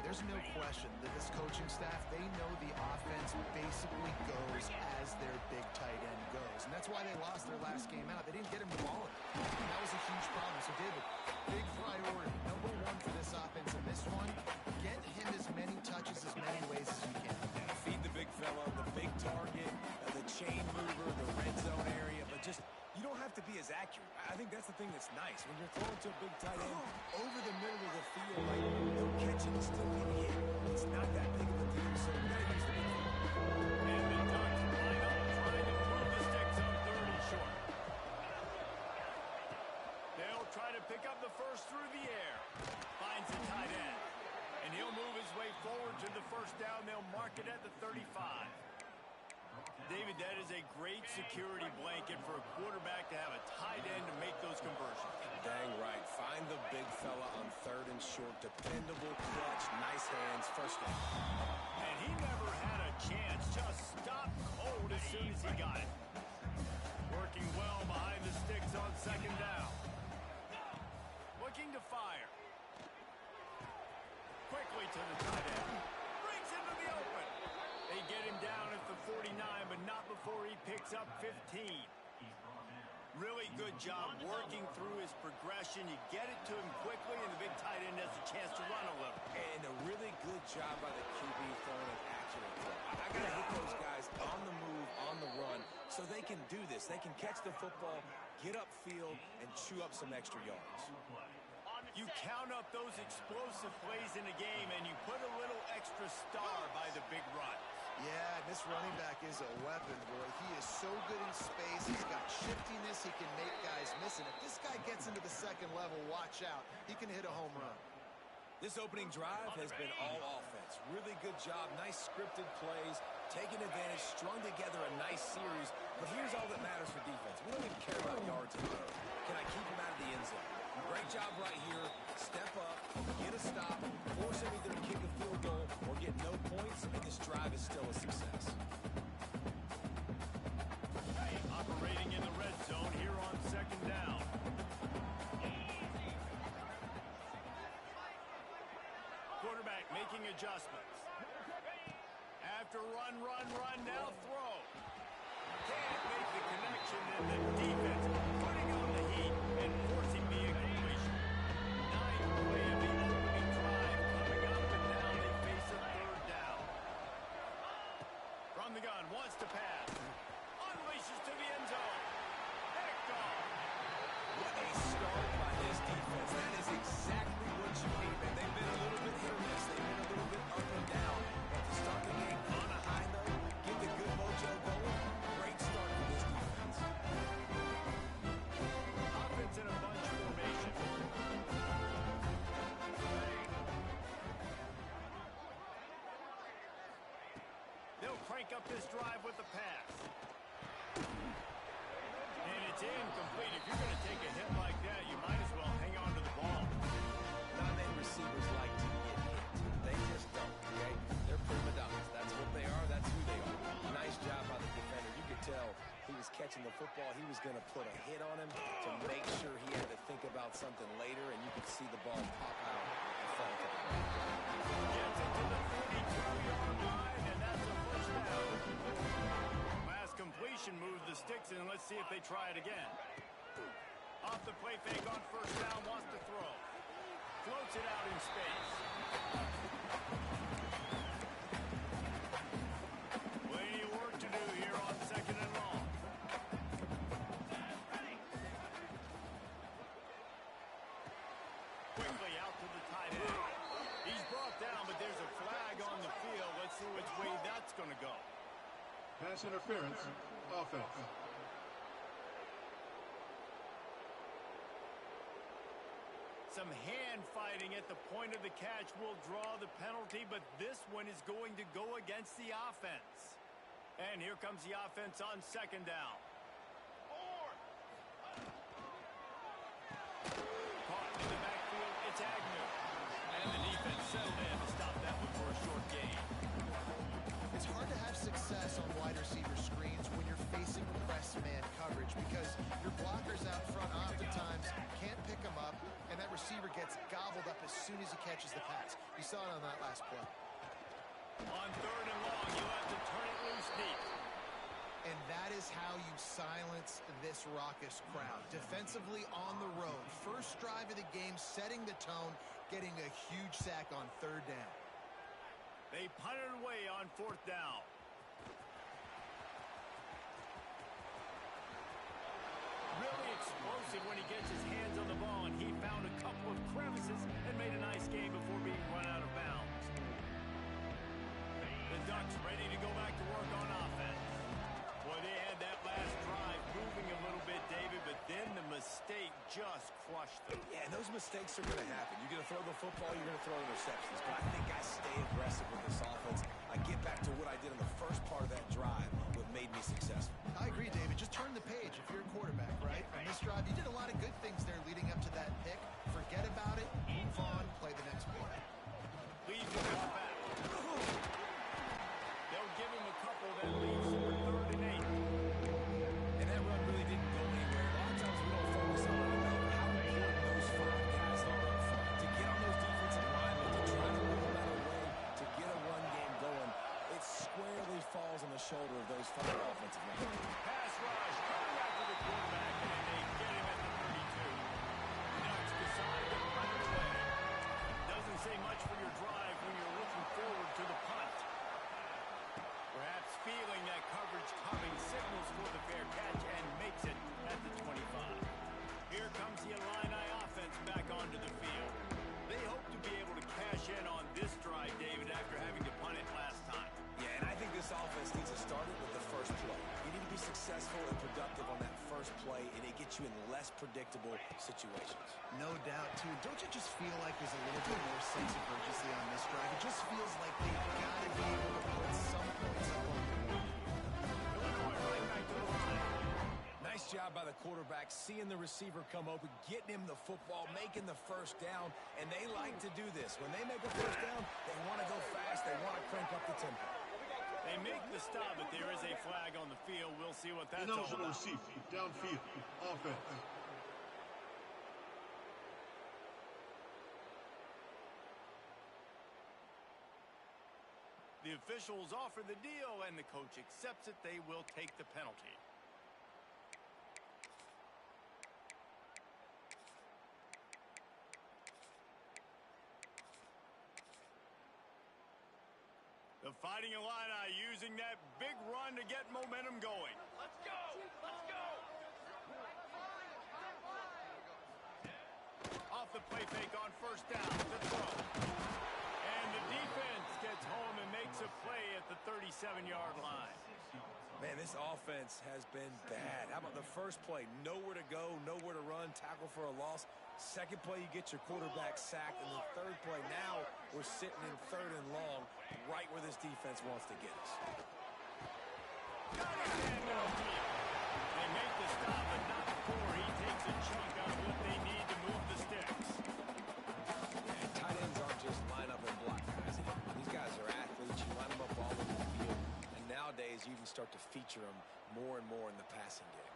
there's no question that this coaching staff, they know the offense basically goes as their big tight end goes. And that's why they lost their last game out. They didn't get him the ball. And that was a huge problem. So, David, big priority, number one for this offense in this one, get him as many touches as many ways as you can. Feed the big fella, the big target, the chain mover, the red zone area, but just you don't have to be as accurate. I think that's the thing that's nice. When you're throwing to a big tight end over the middle of the field, like he'll catch it and still get hit. It's not that big of a deal, so you gotta use the big fella. And the Ducks line up trying to move the sticks on 3rd and short. They'll try to pick up the first through the air. Finds the tight end. And he'll move his way forward to the first down. They'll mark it at the 35. David, that is a great security blanket for a quarterback to have a tight end to make those conversions. Dang right. Find the big fella on 3rd and short. Dependable, clutch, nice hands, first down. And he never had a chance. Just stopped cold as soon as he got it. Working well behind the sticks on 2nd down. Looking to fire. Quickly to the tight end. Brings into the open. They get him down at the 49, but not before he picks up 15. Really good job working through his progression. You get it to him quickly, and the big tight end has a chance to run a little. And a really good job by the QB throwing an accurate throw. I got to hit those guys on the move, on the run, so they can do this. They can catch the football, get upfield, and chew up some extra yards. You count up those explosive plays in a game, and you put a little extra star by the big run. Yeah, this running back is a weapon, boy. He is so good in space. He's got shiftiness. He can make guys miss. And if this guy gets into the 2nd level, watch out. He can hit a home run. This opening drive has been all offense. Really good job. Nice scripted plays. Taking advantage. Strung together a nice series. But here's all that matters for defense. We don't even care about yards in the game. Can I keep him out of the end zone? Great job right here. Step up, get a stop, force him either to kick a field goal or get no points, and this drive is still a success. Operating in the red zone here on 2nd down. Quarterback making adjustments. After run, now throw. Can't make the connection, and the defense putting on the heat and forcing the incompletion. 9th play of the opening drive coming up, and now they face a 3rd down. From the gun, wants to pass. Unleashes to the end zone. Picked off. What a start by this defense. That is exactly what you need, man. They've been a little bit hit or miss. They've been a little bit up and down. But to start the game on a high note, get the good mojo going, great start for this defense. Offense in a bunch formation. They'll crank up this drive with the pass. And it's incomplete. If you're going to take a hit like that, you might as well hang on to the ball. Non-name receivers like to get hit. They just don't, okay? They're prima donnas. That's what they are. That's who they are. Nice job by the defender. You could tell he was catching the football. He was going to put a hit on him to make sure he had to think about something later, and you could see the ball pop out and fall to the ground. Gets it to the 42-yard line, and that's a first down. Last completion moved the sticks, and let's see if they try it again. Off the play fake on 1st down, wants to throw. Floats it out in space. Plenty of work to do here on 2nd and long. Quickly out to the tight end. He's brought down, but there's a flag on the field. Let's see which way that's going to go. Pass interference, offense. Some hand fighting at the point of the catch will draw the penalty, but this one is going to go against the offense. And here comes the offense on 2nd down. Caught in the backfield, it's Agnew. And the defense settled in to stop that one for a short gain. It's hard to have success on wide receiver screens when you're facing press man coverage because your blockers out front oftentimes can't pick them up, and that receiver gets gobbled up as soon as he catches the pass. You saw it on that last play. On 3rd and long, you'll have to turn it loose deep. And that is how you silence this raucous crowd. Defensively on the road. First drive of the game, setting the tone, getting a huge sack on 3rd down. They punted away on 4th down. Really explosive when he gets his hands on the ball, and he found a couple of crevices and made a nice game before being run out of bounds. The Ducks ready to go back to work on offense. Boy, they had that last drive moving a little bit, David, but then the mistake just crushed them. Yeah, and those mistakes are going to happen. You're going to throw the football, you're going to throw interceptions. But I think I stay aggressive with this offense. I get back to what I did in the first part of that drive, what made me successful. I agree, David. Just turn the page if you're a quarterback, right? On this drive, you did a lot of good things there leading up to that pick. Forget about it, move on, play the next play. Leads him back. They'll give him a couple that leads to 3rd and 8. And that run really didn't go anywhere. A lot of times we don't focus on how important those 5 guys are up front. To get on those defensive linemen, to try to move them out of the way, to get a run game going, it squarely falls on the shoulder of those 5 offensive linemen. Pass rush, coming after the quarterback, and they get him at the 32. The Ducks decide to punt it away. Doesn't say much for your drive when you're looking forward to the punt. Perhaps feeling that coverage coming, signals for the fair catch and makes it at the 25. Here comes the Illini offense back onto the field. They hope to be able to cash in on this drive, David, after having to punt it last time. Yeah, and I think this offense needs to start it with the first play. You need to be successful and productive on that first play, and it gets you in less predictable situations. No doubt, too. Don't you just feel like there's a little bit more sense of urgency on this drive? It just feels like they've got to be able to put some points up on the board. Illinois right back to the line. Nice job by the quarterback, seeing the receiver come open, getting him the football, making the first down, and they like to do this. When they make a first down, they want to go fast, they want to crank up the tempo. They make the stop, but there is a flag on the field. We'll see what that's all Ineligible about. receiver. Downfield. Offense. The officials offer the deal, and the coach accepts it. They will take the penalty. The Fighting Illini using that big run to get momentum going. Let's go! Let's go! Off the play fake on 1st down. The throw. And the defense gets home and makes a play at the 37-yard line. Man, this offense has been bad. How about the first play? Nowhere to go, nowhere to run, tackle for a loss. Second play, you get your quarterback sacked. And the 3rd play, now we're sitting in 3rd and long, right where this defense wants to get us. They make the stop, but not before he takes a chunk out of what they need to move the sticks. And tight ends aren't just line up and block guys. These guys are athletes. You line them up all over the field. And nowadays, you even start to feature them more and more in the passing game.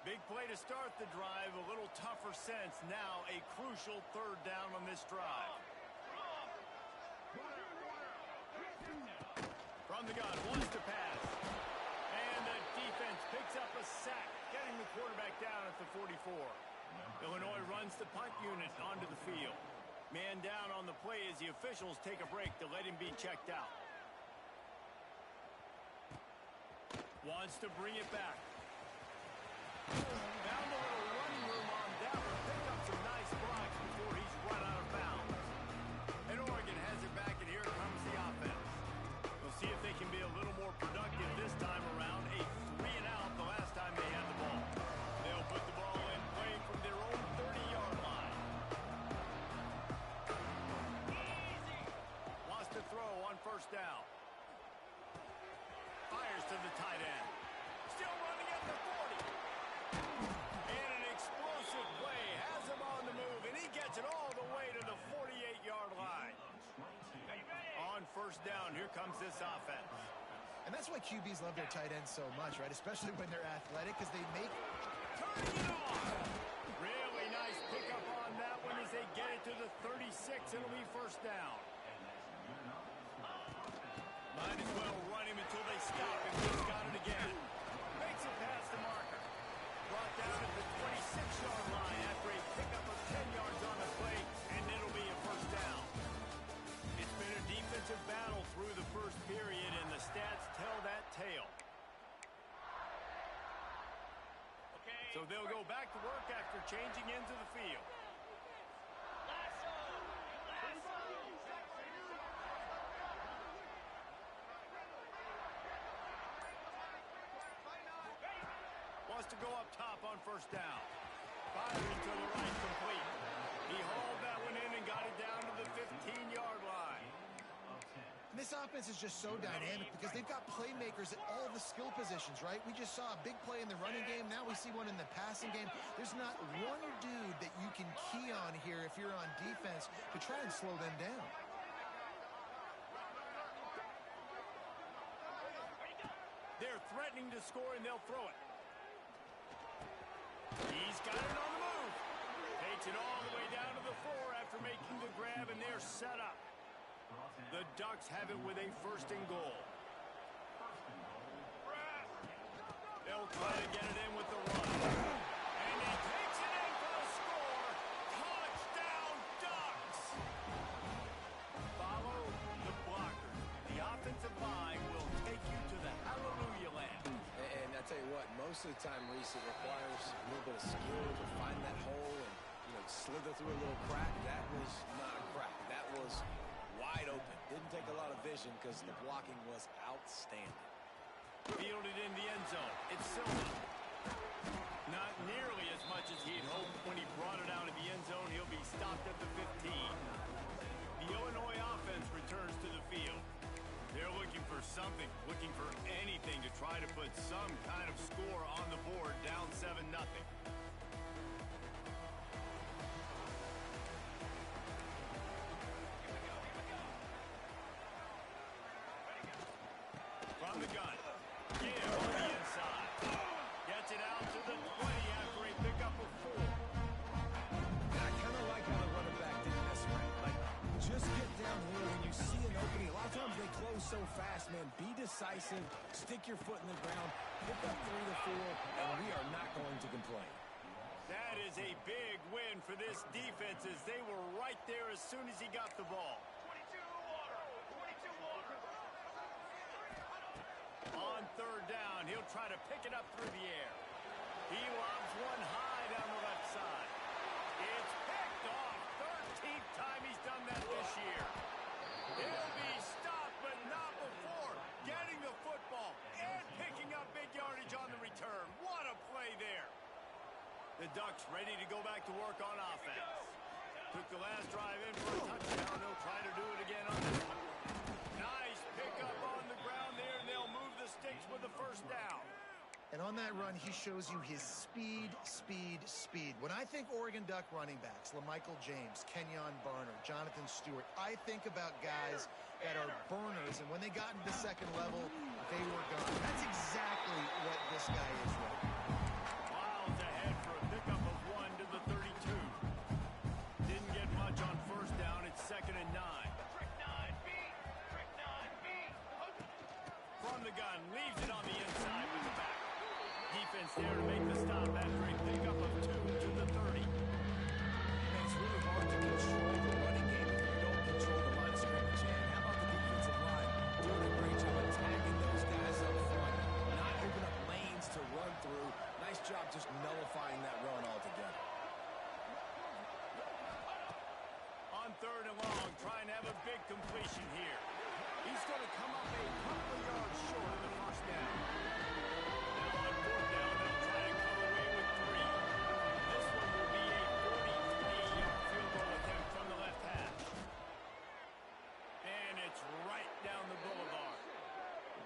Big play to start the drive. A little tougher sense. Now a crucial 3rd down on this drive. From the gun, wants to pass. And the defense picks up a sack, getting the quarterback down at the 44. Illinois runs the punt unit onto the field. Man down on the play as the officials take a break to let him be checked out. Wants to bring it back. Found a little running room on that one. Picked up some nice blocks before he's run out of bounds. And Oregon has it back, and here comes the offense. We'll see if they can be a little more productive this time around. A 3-and-out the last time they had the ball. They'll put the ball in play from their own 30-yard line. Easy. Wants to throw on 1st down. Fires to the tight end. Still running at the 40. And an explosive play has him on the move, and he gets it all the way to the 48-yard line. On 1st down, here comes this offense. And that's why QBs love their tight ends so much, right? Especially when they're athletic, because they make... Turning it on! Really nice pickup on that one as they get it to the 36 and Might as well run him until they stop him. He's got it again. Makes it past the marker. Brought down at the 26-yard line after a pickup of 10 yards on the play, and it'll be a first down. It's been a defensive battle through the first period, and the stats tell that tale. So they'll go back to work after changing into the field. Wants to go up top on first down. Firing to the right, complete. He hauled that one in and got it down to the 15-yard line. And this offense is just so dynamic because they've got playmakers at all the skill positions, right? We just saw a big play in the running game. Now we see one in the passing game. There's not one dude that you can key on here if you're on defense to try and slow them down. They're threatening to score, and they'll throw it. He's got it on the move. Takes it all the way down to the 4 after making the grab, and they're set up. The Ducks have it with a first and goal. They'll try to get it in with the run. And he takes it in for a score. Touchdown, Ducks! Follow the blocker. The offensive line will take you to the hallelujah land. And I tell you what, most of the time, Reese, it requires a little bit of skill to find that hole and, slither through a little crack. That was not a crack. That was wide open. Didn't take a lot of vision because the blocking was outstanding. Fielded in the end zone. It's Silva. Not nearly as much as he'd hoped when he brought it out of the end zone. He'll be stopped at the 15. The Illinois offense returns to the field. They're looking for something, looking for anything to try to put some kind of score on the board, down 7-0. From the gun. Yeah, on the inside. Gets it out to the 20 after a pickup of 4. I kind of like how the running back did this, right? Like, just get downhill when you see an opening. A lot of times they close so fast, man. Be decisive. Stick your foot in the ground. Pick up 3 to 4, and we are not going to complain. That is a big win for this defense as they were right there as soon as he got the ball. On third down, he'll try to pick it up through the air. He lobs one high down the left side. It's picked off. 13th time he's done that this year. He'll be stopped, but not before getting the football and picking up big yardage on the return. What a play there. The Ducks ready to go back to work on offense. Took the last drive in for a touchdown. They'll try to do it again on this one. Nice pickup on the ground there, and they'll move the sticks with the first down. And on that run, he shows you his speed, speed, speed. When I think Oregon Duck running backs, LaMichael James, Kenyon Barner, Jonathan Stewart, I think about guys that are burners, and when they got into the second level, they were gone. That's exactly what this guy is right now. Miles ahead for a pickup of 1 to the 32. Didn't get much on first down. It's 2nd and 9. From the gun, leaves it on the inside with the back. Defense there to make the stop after a pickup of 2 to the 30. Man, it's really hard to control the running game if you don't control the line of scrimmage. And how about the defensive line doing a great job attacking those guys up front, not open up lanes to run through. Nice job just nullifying that run altogether. On third and long, trying to have a big completion here. He's going to come up a couple of yards short of the first down. Now on fourth down, they'll try to come away with 3. This one will be a 43-yard field goal attempt from the left hash. And it's right down the boulevard.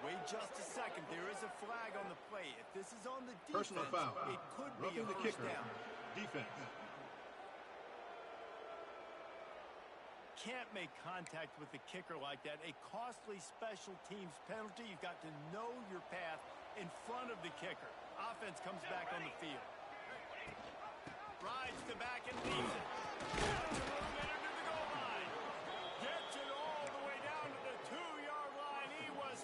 Wait just a second. There is a flag on the play. If this is on the defense, Personal foul. it could be Roughing a the first kicker. down. Defense. Can't make contact with the kicker like that. A costly special teams penalty. You've got to know your path in front of the kicker. Offense comes back on the field. Rides to back and leaves it. Got some room in under the goal line. Gets it all the way down to the 2-yard line. He was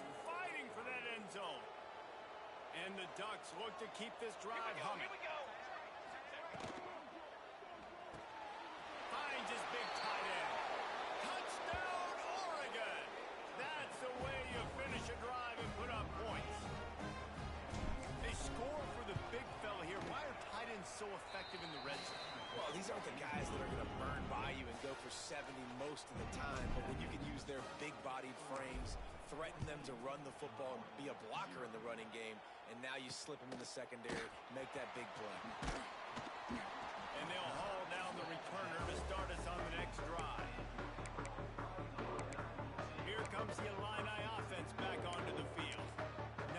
the Ducks look to keep this drive humming. Finds his big tight end. Touchdown, Oregon! That's the way you finish a drive and put up points. They score for the big fella here. Why are tight ends so effective in the red zone? Well, these aren't the guys that are going to burn by you and go for 70 most of the time, but when you can use their big-bodied frames, threaten them to run the football and be a blocker in the running game, and now you slip them in the secondary, make that big play. And they'll haul down the returner to start us on the next drive. Here comes the Illini offense back onto the field.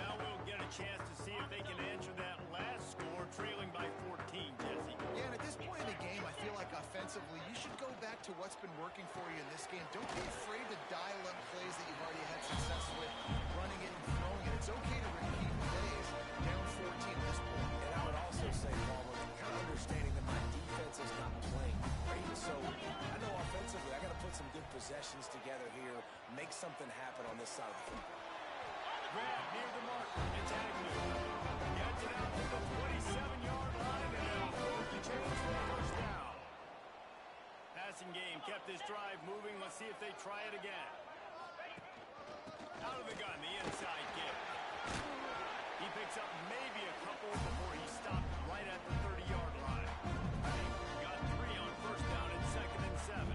Now we'll get a chance to see if they can answer that last score, trailing by 14, Jesse. Yeah, and at this point in the game, I feel like offensively, you should go back to what's been working for you in this game. Don't be afraid to dial up plays that you've already had success with, running it and throwing it. It's okay to repeat plays down 14 at this point. And I would also say, Palmer, kind of understanding that my defense is not playing great. So I know offensively I got to put some good possessions together here, make something happen on this side of the field. Grab near the mark. It's Agnew. Gets it out to the 27-yard line, and they'll move the chains for a first down. Passing game kept this drive moving. Let's see if they try it again. Out of the gun, the inside kick. He picks up maybe a couple before he stopped right at the 30-yard line. Got 3 on first down and 2nd and 7.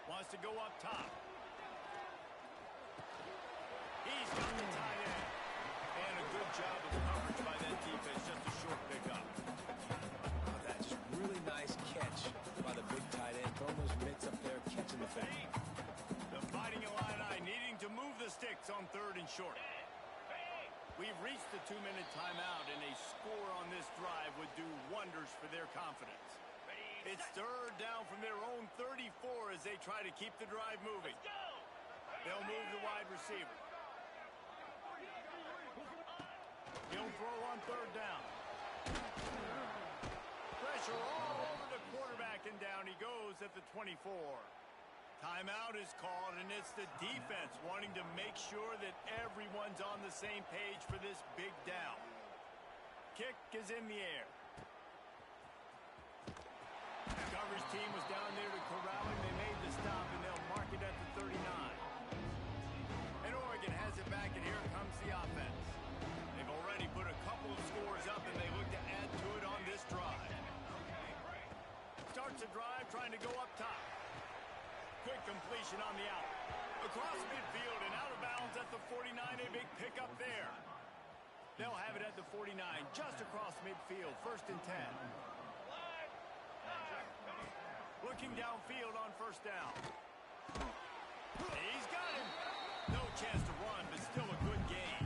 Wants to go up top. He's got the tight end. And a good job of coverage by that defense. Just a short pickup. Oh, that just really nice catch by the big tight end. Throwing those mitts up there, catching the fake. The Fighting Illini needing to move the sticks on 3rd and short. We've reached the 2-minute timeout, and a score on this drive would do wonders for their confidence. It's 3rd down from their own 34 as they try to keep the drive moving. They'll move the wide receiver. He'll throw on 3rd down. Pressure all over the quarterback, and down he goes at the 24. Timeout is called, and it's the defense wanting to make sure that everyone's on the same page for this big down. Kick is in the air. Coverage team was down there to corral him. They made the stop, and they'll mark it at the 39. And Oregon has it back, and here comes the offense. They've already put a couple of scores up, and they look to add to it on this drive. Starts a drive trying to go up top. Quick completion on the out. Across midfield and out of bounds at the 49. A big pickup there. They'll have it at the 49, just across midfield. 1st and 10. Looking downfield on 1st down. He's got him. No chance to run, but still a good gain.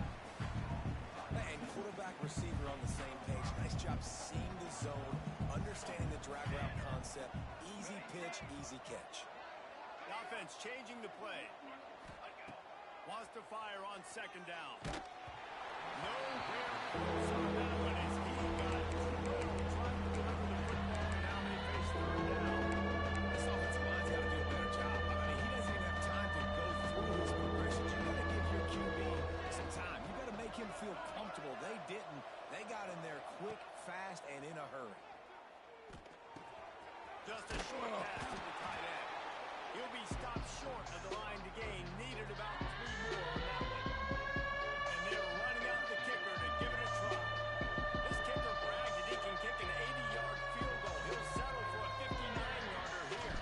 And quarterback, receiver on the same page. Nice job seeing the zone, understanding the drag route concept. Easy pitch, easy catch. The offense changing the play. Wants to fire on 2nd down. Nowhere close on that one as he got through. Trying to deliver the football, and now they face 3rd down. This offensive line's got to do a better job. I mean, he doesn't even have time to go through his progressions. You got to give your QB some time. You got to make him feel comfortable. They didn't. They got in there quick, fast, and in a hurry. Just a short pass to the tight end. He'll be stopped short of the line to gain. Needed about 3 more on that one. And they're running out the kicker to give it a try. This kicker bragged that he can kick an 80-yard field goal. He'll settle for a 59-yarder here.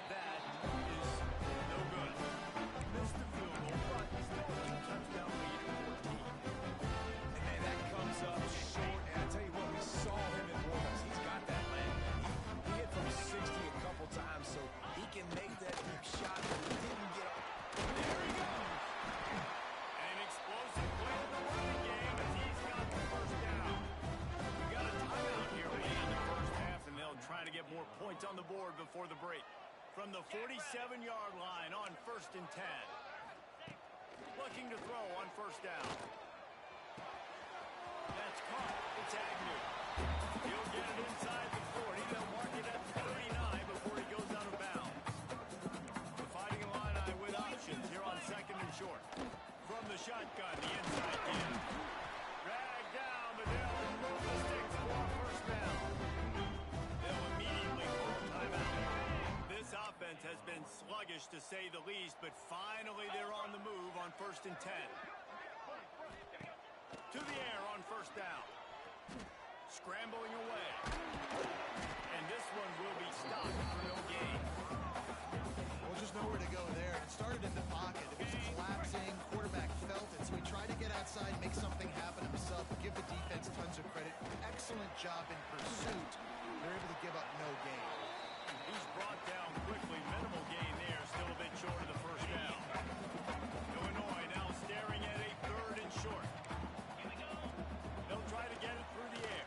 That is no good. Missed the field goal, but still a 2-touchdown lead at 14. And man, that comes up short. And I tell you what, we saw him in warm-ups. He's got that land. He hit from 60 a couple times, so he can make that deep shot, but he didn't get up. There he goes. An explosive play in the running game as he's got the 1st down. We got a timeout here late in the 1st half, and they'll try to get more points on the board before the break. From the 47-yard line on 1st and 10. Looking to throw on 1st down. That's caught. It's Agnew. He'll get it inside the 40. They'll mark it at the 30. the shotgun, the inside give. Drag down, but they'll remove the sticks for a first down. They'll immediately call timeout. This offense has been sluggish to say the least, but finally they're on the move on 1st and 10. To the air on first down. Scrambling away. And this one will be stopped for no gain. Well, just nowhere to go there. It started in the pocket. It was collapsing. Quarterback felt it, so he tried to get outside, make something happen himself, and give the defense tons of credit. Excellent job in pursuit. They're able to give up no gain. He's brought down quickly. Minimal gain there. Still a bit short of the first down. Illinois now staring at a 3rd and short. They'll try to get it through the air.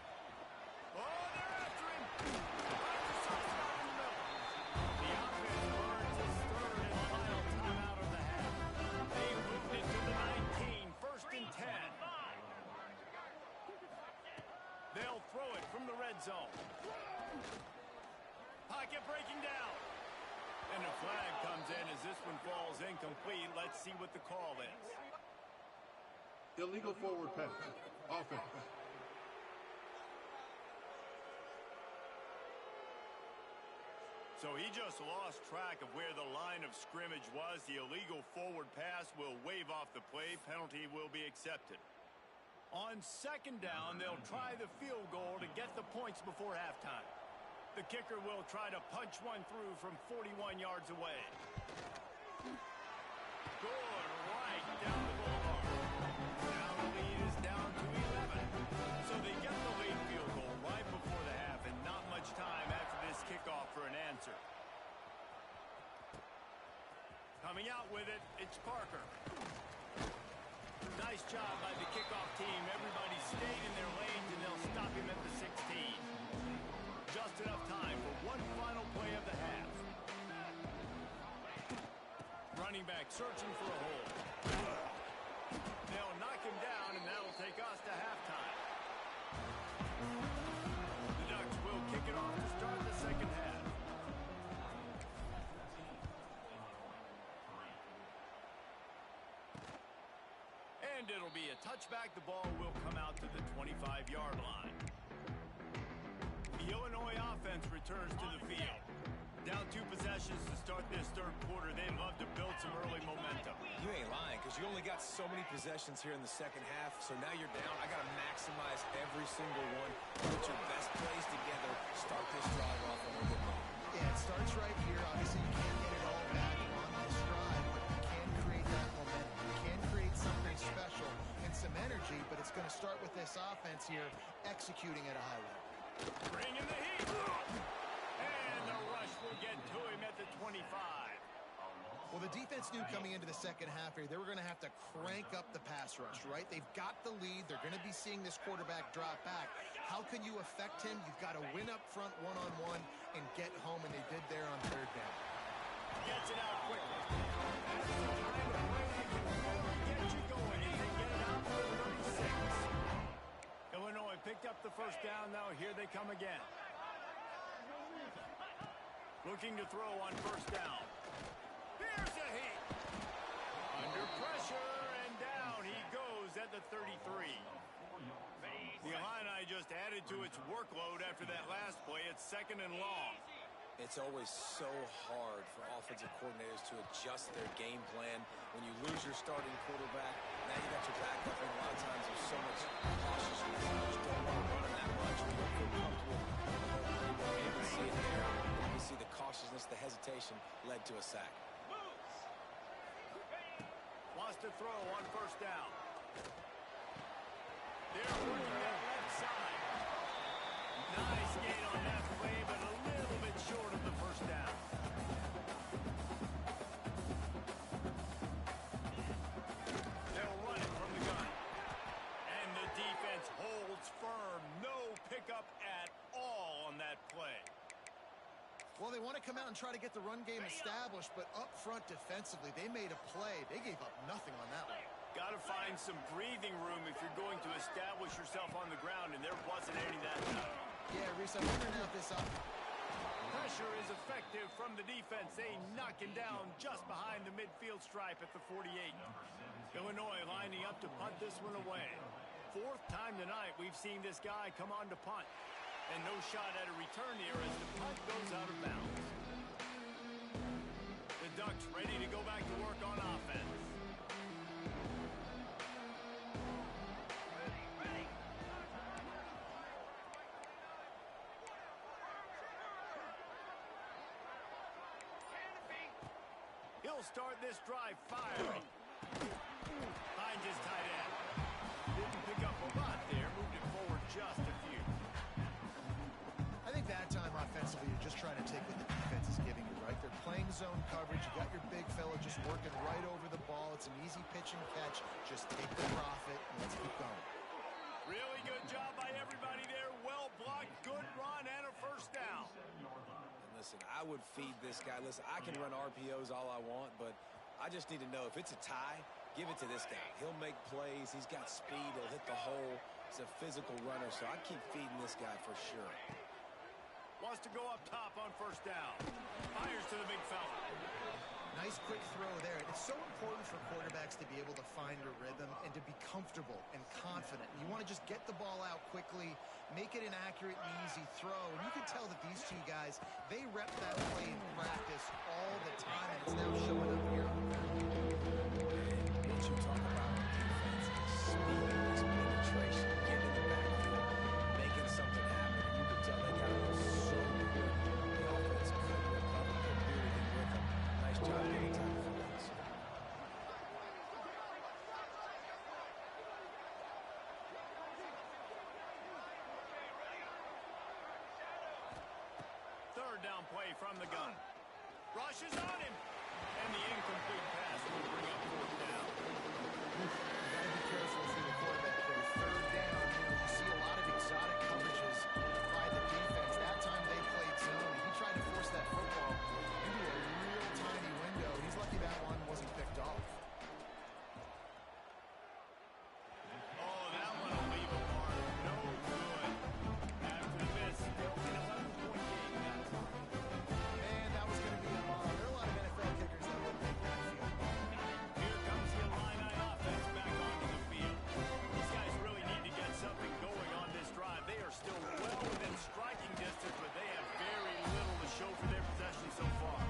Oh, they're after him. Right to soft spot in the middle. The offense burns his 3rd and final timeout of the half. They moved it to the 19. 1st and 10. They'll throw it from the red zone. Pocket breaking down. And a flag comes in as this one falls incomplete. Let's see what the call is. Illegal forward pass. Offense. So he just lost track of where the line of scrimmage was. The illegal forward pass will wave off the play. Penalty will be accepted. On 2nd down, they'll try the field goal to get the points before halftime. The kicker will try to punch one through from 41 yards away. Good right down the boulevard. Now the lead is down to 11. So they get the late field goal right before the half and not much time after this kickoff for an answer. Coming out with it, it's Parker. Nice job by the kickoff team. Everybody stayed in their lanes and they'll stop him at the 16. Just enough time for one final play of the half. Running back searching for a hole. They'll knock him down, and that'll take us to halftime. The Ducks will kick it off to start the 2nd half. And it'll be a touchback. The ball will come out to the 25-yard line. The Illinois offense returns to the field. Down 2 possessions to start this 3rd quarter. They'd love to build some early momentum. You ain't lying, because you only got so many possessions here in the 2nd half, so now you're down. I got to maximize every single one. Put your best plays together. Start this drive off on a good one. Yeah, it starts right here. Obviously, you can't get it all back on this drive, but you can create that momentum. You can create something special and some energy, but it's going to start with this offense here executing at a high level. Bring in the heat. And the rush will get to him at the 25. Well, the defense knew coming into the 2nd half here, they were going to have to crank up the pass rush, right? They've got the lead. They're going to be seeing this quarterback drop back. How can you affect him? You've got to win up front one-on-one and get home, and they did there on 3rd down. Gets it out quickly. That's the kind of play that can really get you going as they get it out for 36. Illinois picked up the first down. Now here they come again. Looking to throw on first down. Here's a heat. Under pressure, and down he goes at the 33. The Illini just added to its workload after that last play. It's 2nd and long. It's always so hard for offensive coordinators to adjust their game plan. When you lose your starting quarterback, now you got your backup, and a lot of times there's so much cautiousness. You just don't want to run him that much. You don't feel comfortable. You can see it there. You can see the cautiousness, the hesitation led to a sack. Wants to throw on first down. They're working that left side. Nice gain on that play, but a little bit short of the first down. They'll run it from the gun. And the defense holds firm. No pickup at all on that play. Well, they want to come out and try to get the run game established, but up front defensively, they made a play. They gave up nothing on that one. Got to find some breathing room if you're going to establish yourself on the ground, and there wasn't any that time. Yeah, Reese, I wonder now if this up. Pressure is effective from the defense. They knock him down just behind the midfield stripe at the 48. Illinois lining up to punt this one away. Fourth time tonight we've seen this guy come on to punt. And no shot at a return here as the punt goes out of bounds. The Ducks ready to go back to work on offense. He'll start this drive firing. Finds his tight end. Didn't pick up a lot there. Moved it forward just a few. I think that time offensively, you're just trying to take what the defense is giving you, right? They're playing zone coverage. You got your big fella just working right over the ball. It's an easy pitch and catch. Just take the profit and let's keep going. Really good job by everybody there. Well blocked, good run, and a first down. Listen, I would feed this guy. Listen, I can run RPOs all I want, but I just need to know if it's a tie, give it to this guy. He'll make plays. He's got speed. He'll hit the hole. He's a physical runner, so I'd keep feeding this guy for sure. Wants to go up top on first down. Fires to the big fella. Nice quick throw there. It's so important for quarterbacks to be able to find a rhythm and to be comfortable and confident. You want to just get the ball out quickly, make it an accurate and easy throw. And you can tell that these two guys, they rep that play in practice all the time, and it's now showing up here. What you talk about on defense is speed, is penetration, getting in the backfield, making something happen. You can tell they got it so good. The offense couldn't recover, couldn't do anything with them. Nice job getting time for things. Third down play from the gun. Rushes on him. And the incomplete pass will bring up fourth down. You got to be careful if you're the quarterback there. Third down, you see a lot of exotic coverages by the defense. That time they played zone. He tried to force that football into a real tiny window. He's lucky that one wasn't picked off. Oh, that one will leave a mark. No good. After the miss, still an 11-point game. Man, that was going to be a bomb. There are a lot of NFL kickers that would make that field goal. Here comes the Illini offense back onto the field. These guys really need to get something going on this drive. They are still well within striking distance, but they have very little to show for their possession so far.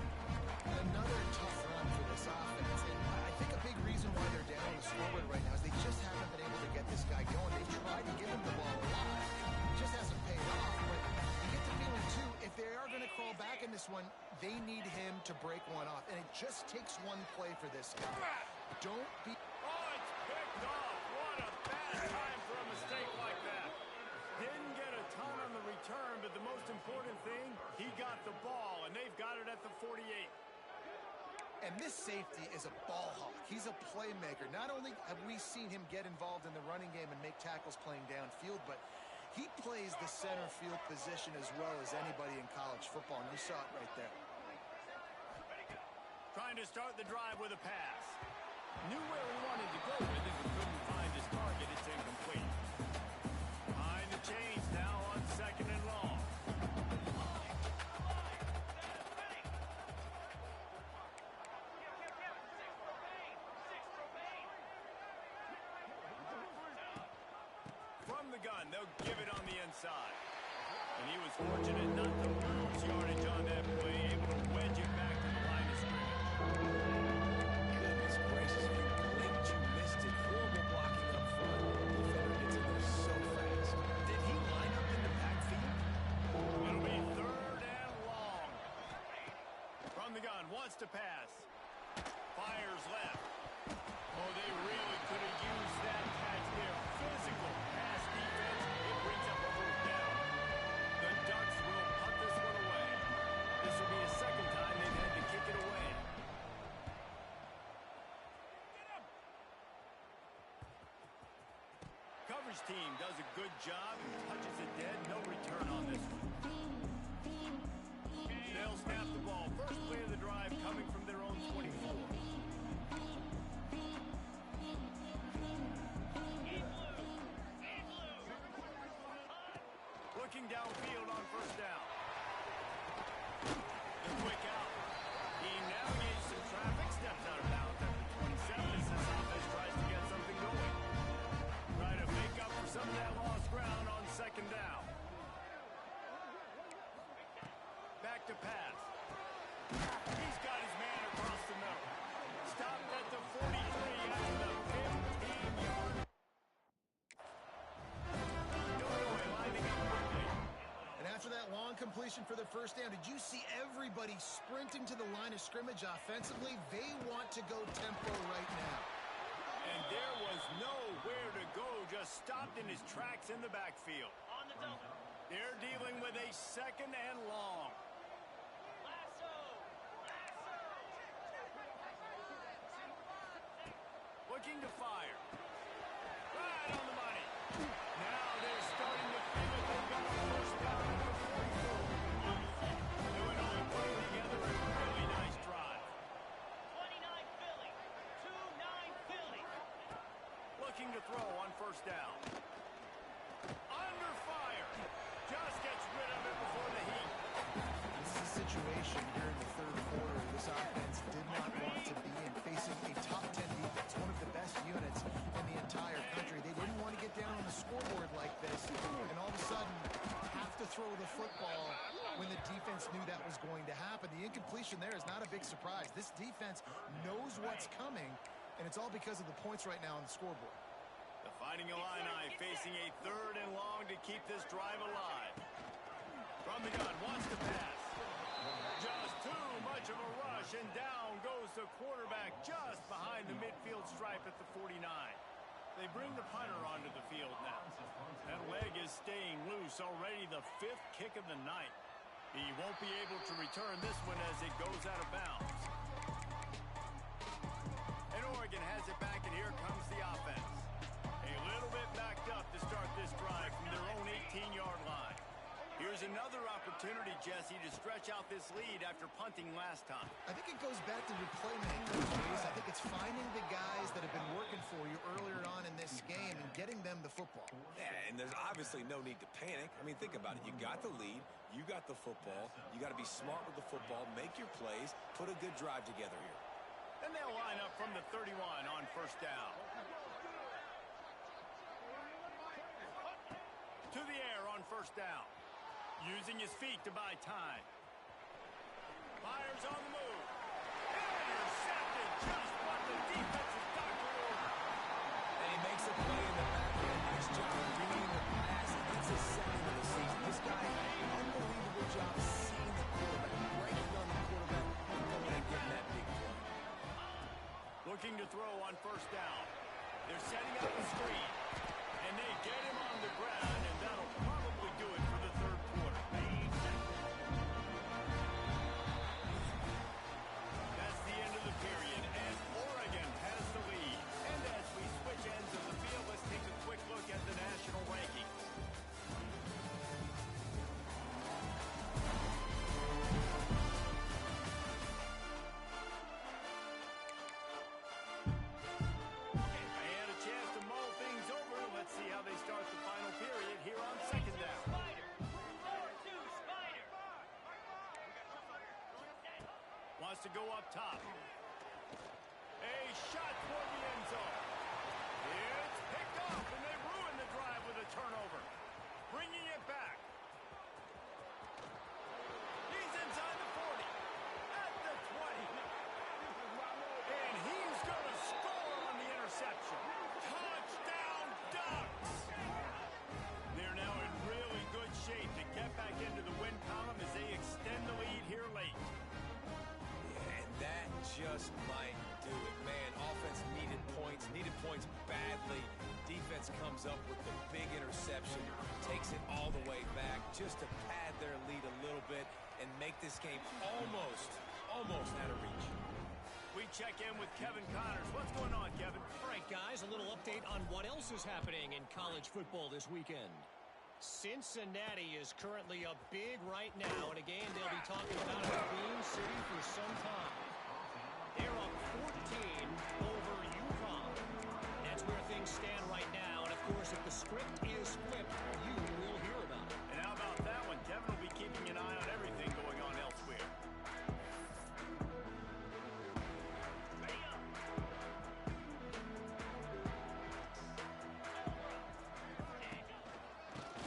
Another tough run for this offense. And I think a big reason why they're down on the scoreboard right now is they just haven't been able to get this guy going. They've tried to give him the ball a lot. It just hasn't paid off. But you get the feeling, too, if they are going to crawl back in this one, they need him to break one off. And it just takes one play for this guy. Don't be... Oh, it's picked off. What a bad time for a mistake like that. Didn't get a ton on the return, but the most important thing, he got the ball, and they've got it at the 48. And this safety is a ball hawk. He's a playmaker. Not only have we seen him get involved in the running game and make tackles playing downfield, but he plays the center field position as well as anybody in college football, and you saw it right there. Trying to start the drive with a pass. Knew where he wanted to go with it, but couldn't find his target. It's incomplete. Behind the chains now on second and long. From the gun, they'll give it on the inside. And he was fortunate not to lose yardage on that play, able to wedge it back to the line of scrimmage. Goodness gracious, if you blinked, you missed it. Horrible blocking up front. Defender gets in there so fast. Did he line up in the backfield? It'll be third and long. From the gun, wants to pass. Fires left. Oh, they really could have used that catch there. Physical pass defense. It brings up a fourth down. The Ducks will punt this one away. This will be the second time they've had to kick it away. Coverage team does a good job. Touches it dead. No return on this one. They'll snap the ball. First play of the drive coming from their own 24. Looking downfield on first down. completion for the first down. Did you see everybody sprinting to the line of scrimmage offensively? They want to go tempo right now. And there was nowhere to go, just stopped in his tracks in the backfield. On the double. They're dealing with a second and long. Looking to fire. Right on the money. Now they're starting to feel it. They've got a first down at the 44. Doing all and putting together a really nice drive. 29 Philly. 2-9 Philly. Looking to throw on first down. Under fire. Just gets rid of it before the heat. This is a situation here in the third quarter this offense did not want to be in, facing a top 10 defense, one of the best units in the entire country. They didn't want to get down on the scoreboard like this and all of a sudden have to throw the football when the defense knew that was going to happen. The incompletion there is not a big surprise. This defense knows what's coming, and it's all because of the points right now on the scoreboard. The Fighting Illini facing a third and long to keep this drive alive. From the gun, wants to pass. Just too much of a rush, and down goes the quarterback just behind the midfield stripe at the 49. They bring the punter onto the field now. That leg is staying loose, already the 5th kick of the night. He won't be able to return this one as it goes out of bounds. And Oregon has it back, and here comes the offense. A little bit backed up to start this drive from their own 18-yard line. Here's another opportunity, Jesse, to stretch out this lead after punting last time. I think it goes back to your playmaking phase. I think it's finding the guys that have been working for you earlier on in this game and getting them the football. Yeah, and there's obviously no need to panic. I mean, think about it. You got the lead. You got the football. You got to be smart with the football, make your plays, put a good drive together here. And they'll line up from the 31 on first down. To the air on first down. Using his feet to buy time. Fires on the move. Intercepted. Just what the defensive doctor ordered. And he makes a play in the back end. Nice job reading the pass. It's his second of the season. This guy, unbelievable job seeing the quarterback, breaking on the quarterback, and going and getting that big play. Looking to throw on first down. They're setting up a screen. And they get him on the ground, and that'll probably do it for the third quarter. That's the end of the period, and Oregon has the lead. And as we switch ends of the field, let's take a quick look at the national rankings. They had a chance to mull things over. Let's see how they start the final period here on second down. Spider. 4-2 Spider. Wants to go up top. A shot toward the end zone. It's picked off, and they ruin the drive with a turnover. Bringing it back. He's inside the 40. At the 20. And he's going to score on the interception. Touchdown Ducks! They're now in really good shape to get back into the win column as they extend the lead here late. Yeah, and that just might do it. Man, offense needed points badly. Defense comes up with the big interception, takes it all the way back just to pad their lead a little bit and make this game almost out of reach. We check in with Kevin Connors. What's going on, Kevin? All right, guys, a little update on what else is happening in college football this weekend. Cincinnati is currently up big right now in a game they'll be talking about in Queen City for some time. They're up 14 over UConn. That's where things stand right now, and of course, if the script is flipped, you will hear about it. And how about that one? Kevin will be keeping an eye on everything going on elsewhere.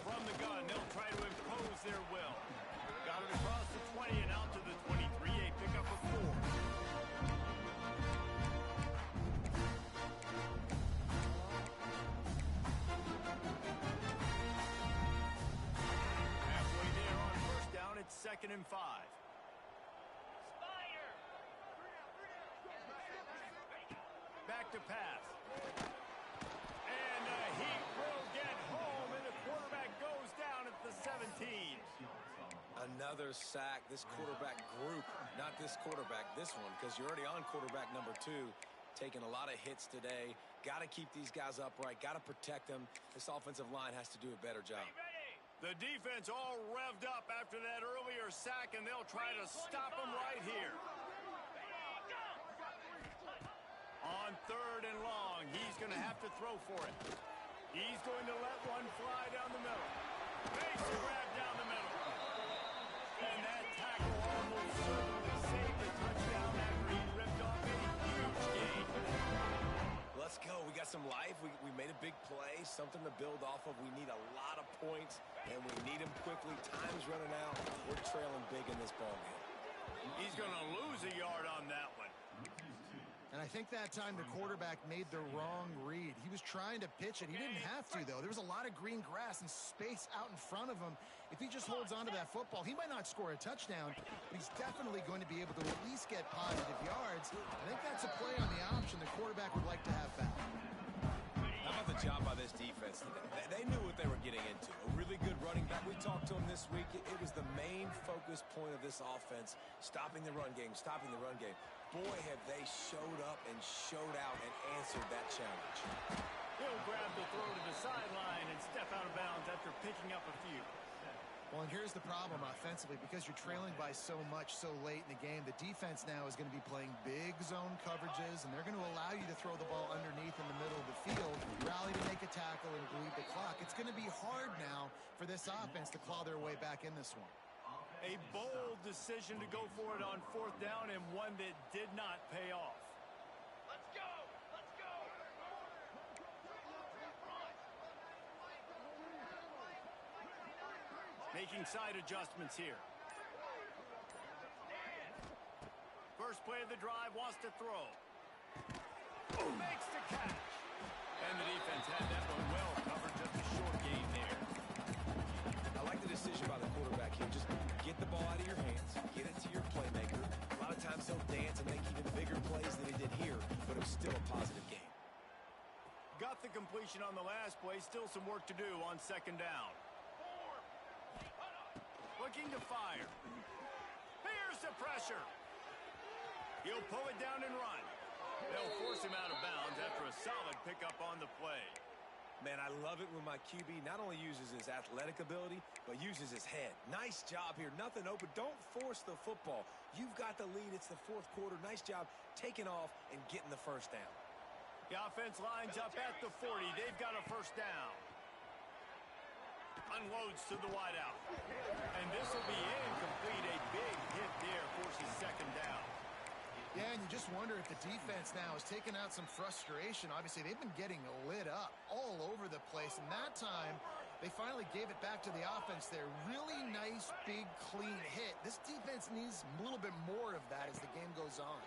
From the gun, they'll try to impose their will. Got it across the 20 and out to the 23. A pickup of 4. 2nd and 5. Spider. Back to pass. And the Heat will get home, and the quarterback goes down at the 17. Another sack. This quarterback group, not this quarterback, this one, because you're already on quarterback number 2. Taking a lot of hits today. Got to keep these guys upright. Got to protect them. This offensive line has to do a better job. The defense all revved up after that earlier sack, and they'll try to stop them right here. On 3rd and long, he's going to have to throw for it. He's going to let one fly down the middle. Makes a grab down the middle. And that tackle almost certainly saved the touchdown after he ripped off a huge gain. Let's go. We got some life. We made a big play, something to build off of. We need a lot of points, and we need them quickly. Time's running out. We're trailing big in this ballgame. He's going to lose a yard on that one. And I think that time the quarterback made the wrong read. He was trying to pitch it. He didn't have to, though. There was a lot of green grass and space out in front of him. If he just holds on to that football, he might not score a touchdown, but he's definitely going to be able to at least get positive yards. I think that's a play on the option the quarterback would like to have back. How about the job by this defense today? They knew what they were getting into. A really good running back. We talked to him this week. It was the main focus point of this offense, stopping the run game, stopping the run game. Boy, have they showed up and showed out and answered that challenge. He'll grab the throw to the sideline and step out of bounds after picking up a few. Well, and here's the problem offensively. Because you're trailing by so much so late in the game, the defense now is going to be playing big zone coverages, and they're going to allow you to throw the ball underneath in the middle of the field, rally to make a tackle, and bleed the clock. It's going to be hard now for this offense to claw their way back in this one. A bold decision to go for it on 4th down, and one that did not pay off. Let's go. Let's go. Making side adjustments here. First play of the drive, wants to throw. Makes the catch. And the defense had that one well covered, just a short gain there. I like the decision by the quarterback here. Just get the ball out of your hands, get it to your playmaker. A lot of times he'll dance and make even bigger plays than he did here, but it was still a positive game. Got the completion on the last play. Still some work to do on 2nd down. Looking to fire. Here's the pressure. He'll pull it down and run. They'll force him out of bounds after a solid pickup on the play. Man, I love it when my QB not only uses his athletic ability, but uses his head. Nice job here. Nothing open. Don't force the football. You've got the lead. It's the 4th quarter. Nice job taking off and getting the first down. The offense lines up at the 40. They've got a first down. Unloads to the wideout. And this will be incomplete. A big hit there forces 2nd down. Yeah, and you just wonder if the defense now is taking out some frustration. Obviously, they've been getting lit up all over the place, and that time they finally gave it back to the offense there. Really nice, big, clean hit. This defense needs a little bit more of that as the game goes on.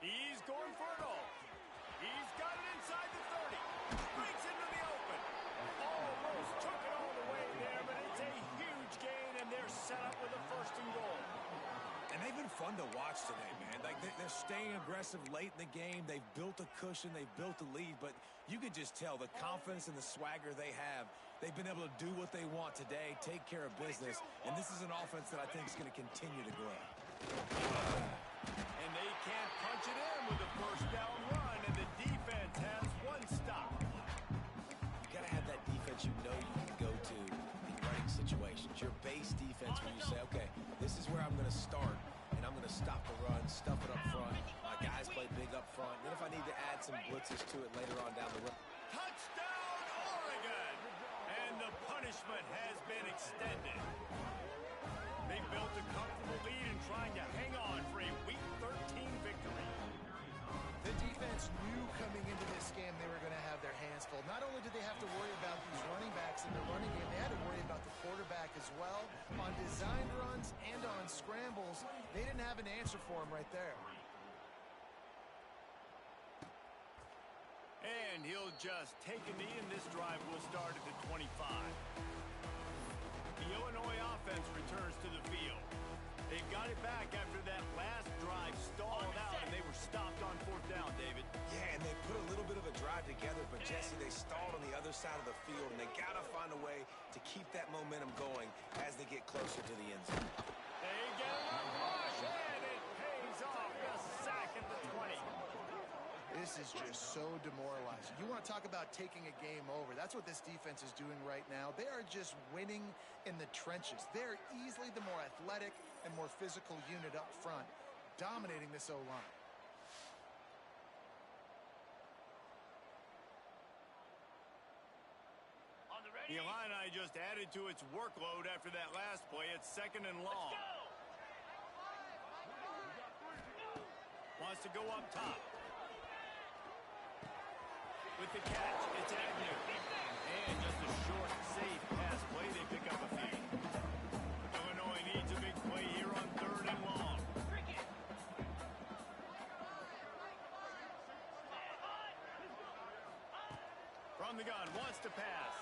He's going for it all. He's got it inside the 30. Breaks into the open. Almost took it all the way there, but it's a huge gain, and they're set up with a 1st and goal. And they've been fun to watch today, man. Like they're staying aggressive late in the game. They've built a cushion. They've built a lead. But you can just tell the confidence and the swagger they have. They've been able to do what they want today, take care of business. And this is an offense that I think is going to continue to grow. And they can't punch it in with a 1st down run, and the defense has one stop. You got to have that defense you know you can go to in running situations. Your base defense when you say, okay, this is where I'm going to start, and I'm going to stop the run, stuff it up front. My guys play big up front. Then if I need to add some blitzes to it later on down the road. Touchdown, Oregon! And the punishment has been extended. They built a comfortable lead and trying to hang on for a Week 13 victory. The defense knew coming into this game they were going to have their hands full. Not only did they have to worry about these running backs in the running game, they had to worry about the quarterback as well. On design runs and on scrambles, they didn't have an answer for him right there. And he'll just take a knee, and this drive will start at the 25. He Illinois offense returns to the field. They've got it back after that last drive stalled out, and they were stopped on fourth down, David. Yeah, and they put a little bit of a drive together, but Jesse, they stalled on the other side of the field, and they got to find a way to keep that momentum going as they get closer to the end zone. They get a rush, and it pays off. A sack at the 20. This is just so demoralizing. You want to talk about taking a game over. That's what this defense is doing right now. They are just winning in the trenches. They're easily the more athletic and more physical unit up front, dominating this O-line. The Illini just added to its workload after that last play. It's 2nd and long. Wants to go up top. With the catch, it's Agnew. And just a short, safe pass play, they pick up a feed. Illinois needs a big play here on 3rd and long. From the gun, wants to pass.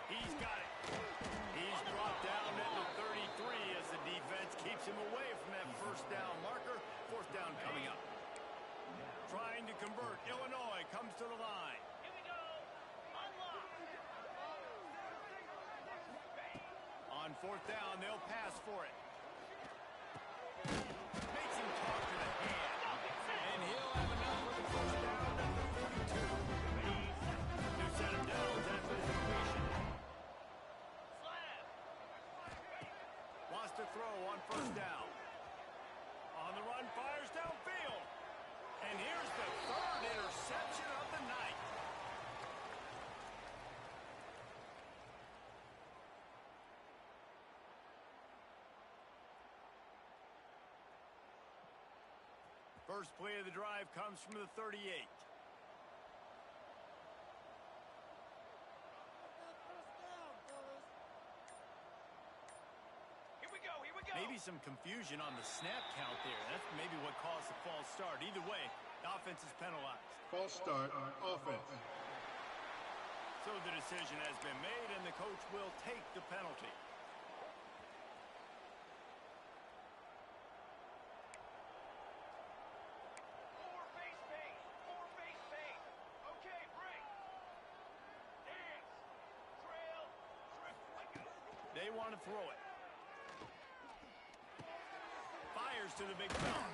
He's got it. He's brought down at the 33 as the defense keeps him away from that first down marker. 4th down coming up. Trying to convert. Illinois comes to the line. Here we go. Unlock. On 4th down, they'll pass for it. Makes him talk to the hand. And he'll have enough for the first down at the 42. New set of downs after the completion. Wants to throw on 1st down. On the run, fires downfield. And here's the 3rd interception of the night. First play of the drive comes from the 38. Maybe some confusion on the snap count there. That's maybe what caused the false start. Either way, the offense is penalized. False start on offense. So the decision has been made, and the coach will take the penalty. More base pace. More base pace. Okay, break. Dance. Trail. They want to throw it. Fires to the big fella.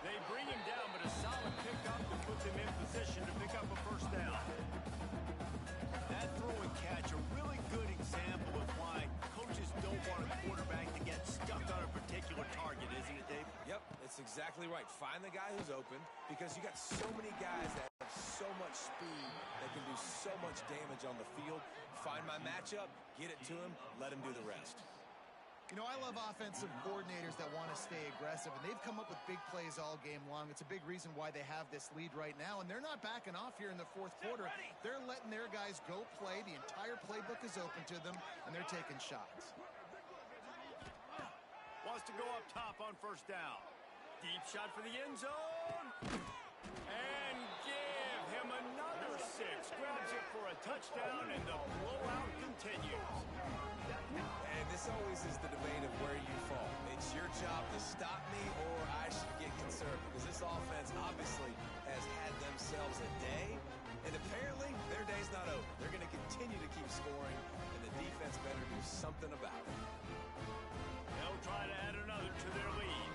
They bring him down, but a solid pickup to put them in position to pick up a first down. That throw and catch, a really good example of why coaches don't want a quarterback to get stuck on a particular target, isn't it, Dave? Yep, it's exactly right. Find the guy who's open because you got so many guys that have so much speed that can do so much damage on the field. Find my matchup, get it to him, let him do the rest. You know, I love offensive coordinators that want to stay aggressive, and they've come up with big plays all game long. It's a big reason why they have this lead right now, and they're not backing off here in the 4th quarter. They're letting their guys go play. The entire playbook is open to them, and they're taking shots. Wants to go up top on 1st down. Deep shot for the end zone. And give him another 6. Grabs it for a touchdown, and the blowout continues. And this always is the debate of where you fall. It's your job to stop me, or I should get concerned, because this offense obviously has had themselves a day, and apparently their day's not over. They're going to continue to keep scoring, and the defense better do something about it. They'll try to add another to their lead.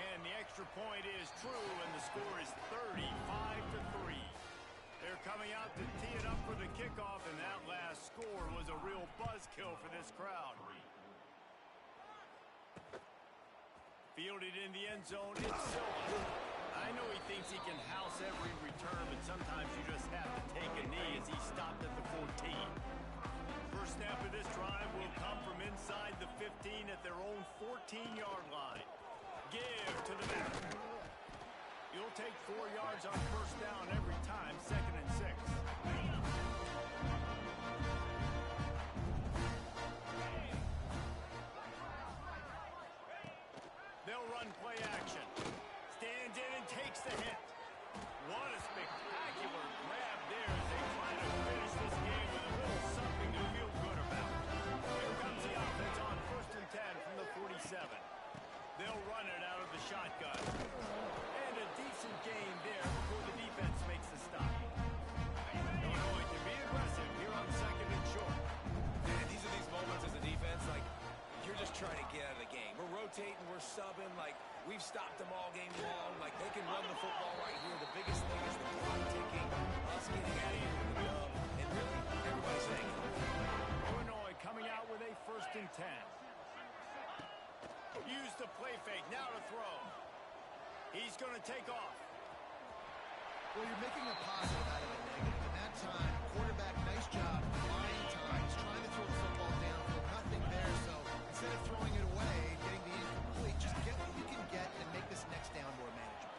And the extra point is true, and the score is 35-3. They're coming out to tee it up for the kickoff, and that last score was a real buzzkill for this crowd. Fielded in the end zone, it's Silva. I know he thinks he can house every return, but sometimes you just have to take a knee as he stopped at the 14. First snap of this drive will come from inside the 15 at their own 14-yard line. Give to the back. You'll take 4 yards on 1st down every time, 2nd and 6. They'll run play action. Stands in and takes the hit. What a spectacular grab there as they try to finish this game with a little something to feel good about. Here comes the offense on 1st and 10 from the 47. They'll run it out of the shotgun. And a decent gain there before the defense makes the stop. Illinois can be aggressive here on 2nd and short. And these are these moments as a defense, like, you're just trying to get out of the game. We're rotating, we're subbing, like, we've stopped them all game long. Like, they can run the football right here. The biggest thing is the clock ticking, us getting out of here with the dub, and really, everybody's hanging. Illinois coming out with a 1st and 10. Use the play fake, now to throw. He's going to take off. Well, you're making a positive out of a negative. In that time, quarterback, nice job, buying time. He's trying to throw the football downfield, nothing there. So instead of throwing it away, getting the incomplete, just get what you can get and make this next down more manageable.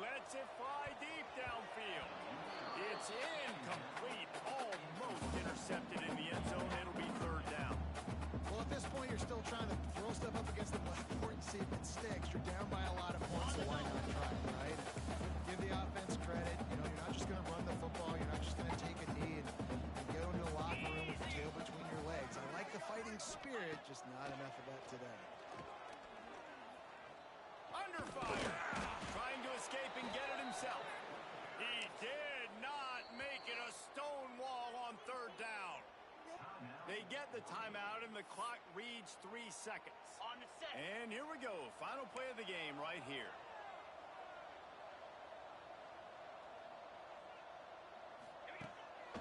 Lets it fly deep downfield. It's incomplete, almost intercepted in the end zone. It'll be 3rd down. Well, at this point, you're still trying to throw stuff up against the blackboard and see if it sticks. You're down by a lot of points, so why not try it, right? Give the offense credit. You know, you're not just going to run the football. You're not just going to take a knee and go into the locker room with your tail between your legs. I like the fighting spirit, just not enough of that today. Under fire. Trying to escape and get it himself. He did not make it a stone wall on 3rd down. They get the timeout and the clock reads 3 seconds. On the set. And here we go. Final play of the game right here.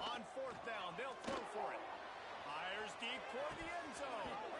On 4th down, they'll throw for it. Fires deep toward the end zone.